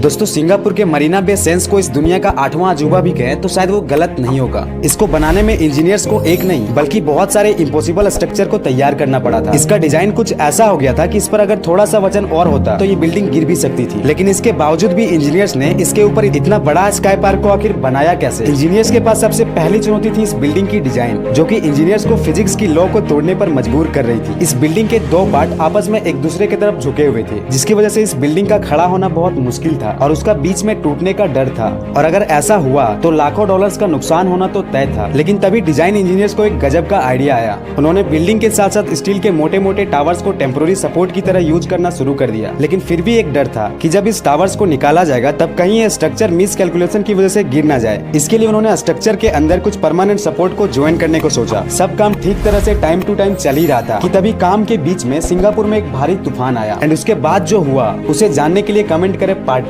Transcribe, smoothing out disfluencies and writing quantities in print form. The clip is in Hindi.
दोस्तों, सिंगापुर के मरीना बे सेंस को इस दुनिया का 8वां अजूबा भी कहें तो शायद वो गलत नहीं होगा। इसको बनाने में इंजीनियर्स को एक नहीं बल्कि बहुत सारे इम्पॉसिबल स्ट्रक्चर को तैयार करना पड़ा था। इसका डिजाइन कुछ ऐसा हो गया था कि इस पर अगर थोड़ा सा वजन और होता तो ये बिल्डिंग गिर भी सकती थी, लेकिन इसके बावजूद भी इंजीनियर्स ने इसके ऊपर इतना बड़ा स्काई पार्क को आखिर बनाया कैसे। इंजीनियर्स के पास सबसे पहली चुनौती थी इस बिल्डिंग की डिजाइन, जो कि इंजीनियर्स को फिजिक्स की लॉ को तोड़ने पर मजबूर कर रही थी। इस बिल्डिंग के दो पार्ट आपस में एक दूसरे की तरफ झुके हुए थे, जिसकी वजह से इस बिल्डिंग का खड़ा होना बहुत मुश्किल था और उसका बीच में टूटने का डर था। और अगर ऐसा हुआ तो लाखों डॉलर्स का नुकसान होना तो तय था। लेकिन तभी डिजाइन इंजीनियर्स को एक गजब का आइडिया आया। उन्होंने बिल्डिंग के साथ साथ स्टील के मोटे मोटे टावर्स को टेम्पोररी सपोर्ट की तरह यूज करना शुरू कर दिया। लेकिन फिर भी एक डर था कि जब इस टावर्स को निकाला जाएगा तब कहीं ये स्ट्रक्चर मिस कैलकुलेशन की वजह से गिर ना जाए। इसके लिए उन्होंने स्ट्रक्चर के अंदर कुछ परमानेंट सपोर्ट को ज्वाइन करने को सोचा। सब काम ठीक तरह से टाइम टू टाइम चल ही रहा था कि तभी काम के बीच में सिंगापुर में एक भारी तूफान आया। एंड उसके बाद जो हुआ उसे जानने के लिए कमेंट करें पार्ट